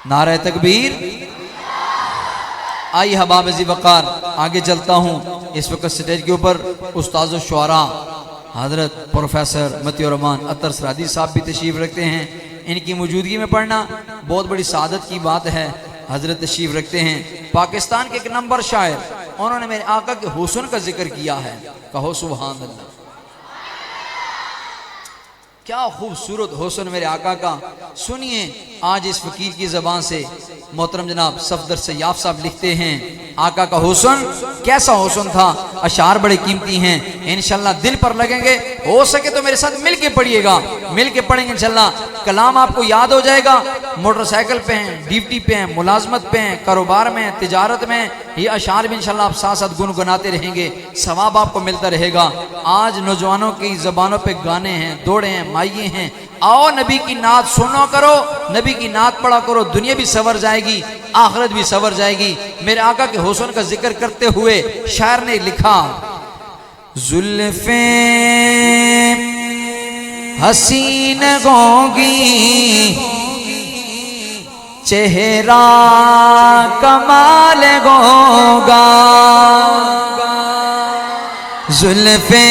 नारे तकबीर। आई हबाब ज़ी वक़ार, आगे चलता हूँ। इस वक्त स्टेज के ऊपर उस्ताद शुआरा हज़रत प्रोफेसर मतियुर रहमान अत्तर सरादी साहब भी तशरीफ़ रखते हैं। इनकी मौजूदगी में पढ़ना बहुत बड़ी सादत की बात है। हज़रत तशरीफ़ रखते हैं। पाकिस्तान के एक नंबर शायर, उन्होंने मेरे आका के हुस्न का जिक्र किया है। कहो सुभान अल्लाह। क्या खूबसूरत हुस्न मेरे आका का। सुनिए आज इस फकीर की ज़बान से मोहतरम जनाब सफदर सयाफ साहब लिखते हैं, आका का हुस्न कैसा हुस्न था। अशार बड़े कीमती हैं, इंशाल्लाह दिल पर लगेंगे। हो सके तो मेरे साथ मिल के पढ़िएगा, मिल के पढ़ेंगे इंशाल्लाह कलाम आपको याद हो जाएगा। मोटरसाइकिल पे हैं, ड्यूटी पे हैं, मुलाजमत पे हैं, कारोबार में, तिजारत में, ये अशार भी इंशाल्लाह आप साथ साथ गुनगुनाते रहेंगे, सवाब आपको मिलता रहेगा। आज नौजवानों की ज़बानों पे गाने हैं, दौड़े हैं, माइये हैं। आओ नबी की नात सुनो करो, नबी की नात पढ़ा करो, दुनिया भी सवर जाएगी, आखिरत भी सवर जाएगी। मेरे आका के हुस्न का जिक्र करते हुए शायर ने लिखा, जुल्फे हसीन होगी, चेहरा कमाल होगा। जुल्फे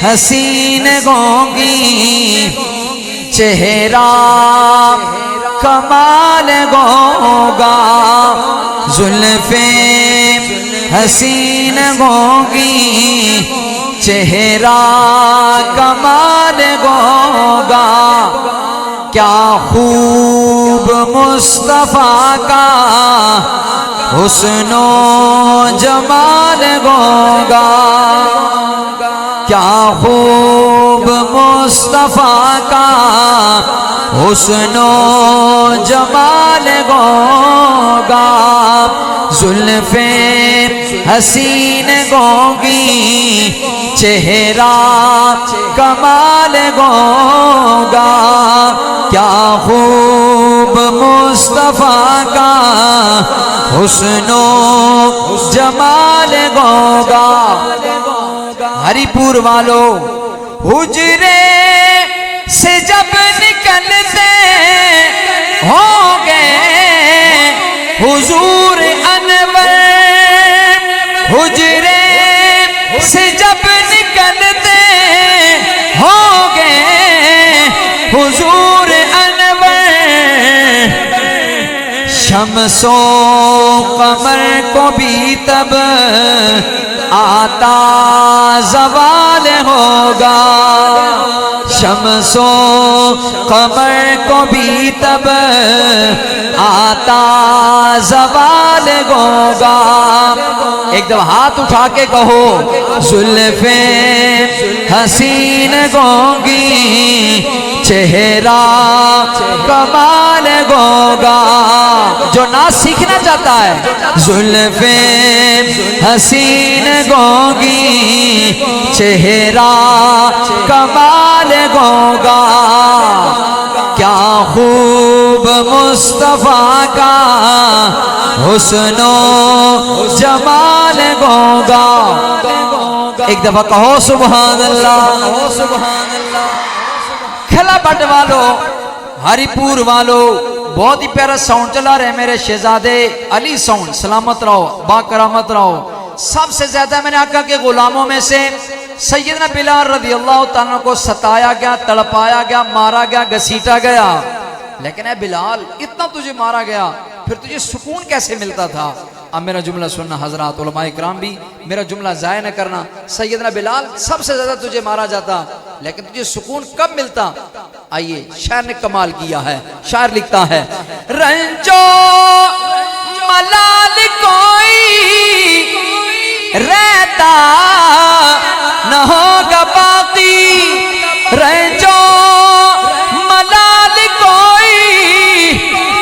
हसीन होगी, चेहरा कमाल होगा। जुल्फे हसीन होगी, चेहरा कमाल होगा। क्या खूब मुस्तफा का हुस्नो जमाल होगा। क्या खूब मुस्तफा का हुस्नो जमाल होगा। जुल्फे हसीन होगी, चेहरा कमाल होगा। क्या खूब मुस्तफा का हुस्नो जमाल होगा। हरिपुर वालों, हुजरे से जब निकलते होंगे हुजूर अनवर, हुजरे से जब निकलते होंगे हुजूर अनवर, शम्सो कमर को भी तब आता ज़वाल होगा। शम्सो कमर को भी तब आता ज़वाल होगा। एक दफा हाथ उठा के कहो, जुल्फे हसीन होगी, चेहरा कमाल होगा। जो ना सीखना चाहता है, जुल्फे हसीन होगी, चेहरा कमाल होगा। क्या खूब मुस्तफा का हुस्नो जमाल होगा। एक दफा कहो सुभान अल्लाह। खला बट वालों, हरिपुर वालों, बहुत ही प्यारा साउंड चला रहे मेरे शहजादे अली साउंड। सलामत रहो, बाकरामत रहो। सबसे ज्यादा मैंने आका के गुलामों में से सैयदना बिलाल रज़ी अल्लाह तआला को सताया गया, तड़पाया गया, मारा गया, घसीटा गया। लेकिन ऐ बिलाल, इतना तुझे मारा गया, फिर तुझे सुकून कैसे मिलता था? अब मेरा जुमला सुनना हजरात, उलमाए किराम भी, मेरा जुमला ज़ाया न करना। सैयदना बिलाल, सबसे ज्यादा तुझे मारा जाता, लेकिन तुझे सुकून कब मिलता? आइए, शायर ने कमाल किया है। शायर लिखता है, रंजो मलाल कोई रहता न होगा बाकी, रंजो मलाल कोई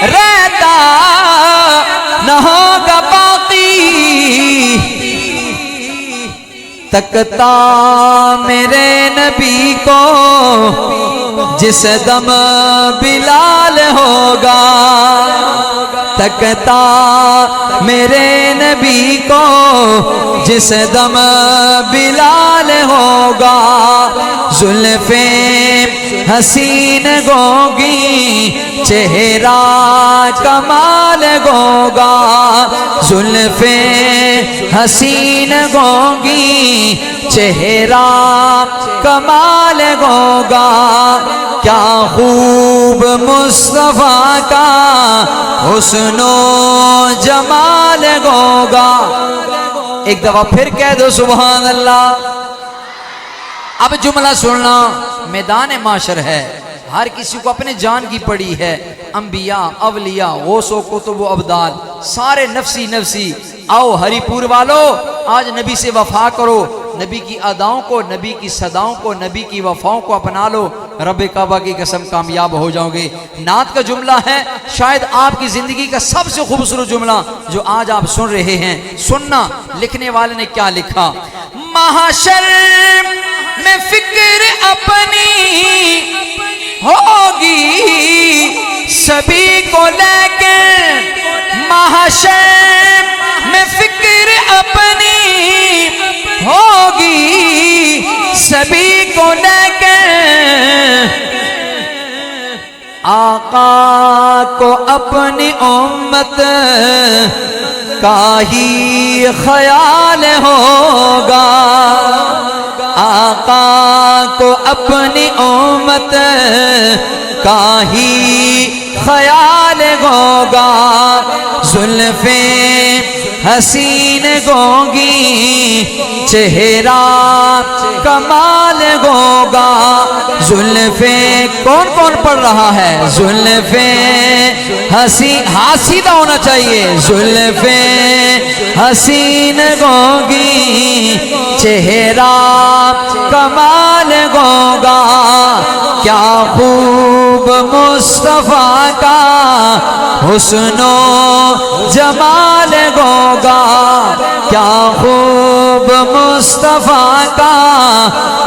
रहता न होगा बाकी। तकता मेरे नबी को जिस दम बिलाल होगा, तकता मेरे नबी को जिस दम बिलाल होगा। जुल्फे हसीन होगी, चेहरा कमाल गोगा, जुल्फे हसीन गोगी, चेहरा कमाल गोगा, क्या खूब मुस्तफा का हुस्नो जमाल गोगा। एक दफा फिर कह दो सुभान अल्लाह। अब जुमला सुनना, मैदान माशर है, हर किसी को अपने जान की पड़ी है। अंबिया, अवलिया, गौसो, कुतुब, अब्दाल सारे नफसी नफसी। आओ हरिपुर वालों, आज नबी से वफा करो, नबी की अदाओं को, नबी की सदाओं को, नबी की वफाओं को अपना लो। रब्बे काबा की कसम कामयाब हो जाओगे। नात का जुमला है शायद आपकी जिंदगी का सबसे खूबसूरत जुमला जो आज आप सुन रहे हैं। सुनना, लिखने वाले ने क्या लिखा। महाशर में फिक्र अपनी होगी सभी को लेकर, महाशर में फिक्र अपनी होगी सभी को लेकर, आका को अपनी उम्मत का ही ख्याल होगा, आका को अपनी उम्मत का ही ख्याल होगा, जुल्फे हसीन गोगी, चेहरा कमाल होगा, जुल्फे कौन कौन पढ़ रहा है, जुल्फे हाथ सीधा होना चाहिए, जुल्फे हसीन गोगी, चेहरा कमाल होगा, क्या खूब मुस्तफा का हुस्नो जमाल होगा, क्या खूब मुस्तफा का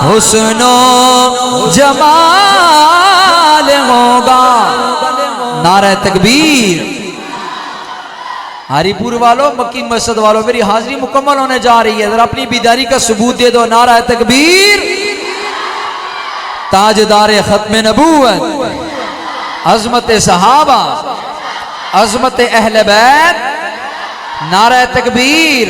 हुस्नो जमाल होगा। नारे तकबीर। हरिपुर वालों, मक्की मस्जिद वालों, मेरी हाजिरी मुकम्मल होने जा रही है, जरा अपनी बेदारी का सबूत दे दो। नारा तकबीर। ताजदार खत्म नबूवत, अजमत सहाबा, अजमत अहले बैत, नारा तकबीर।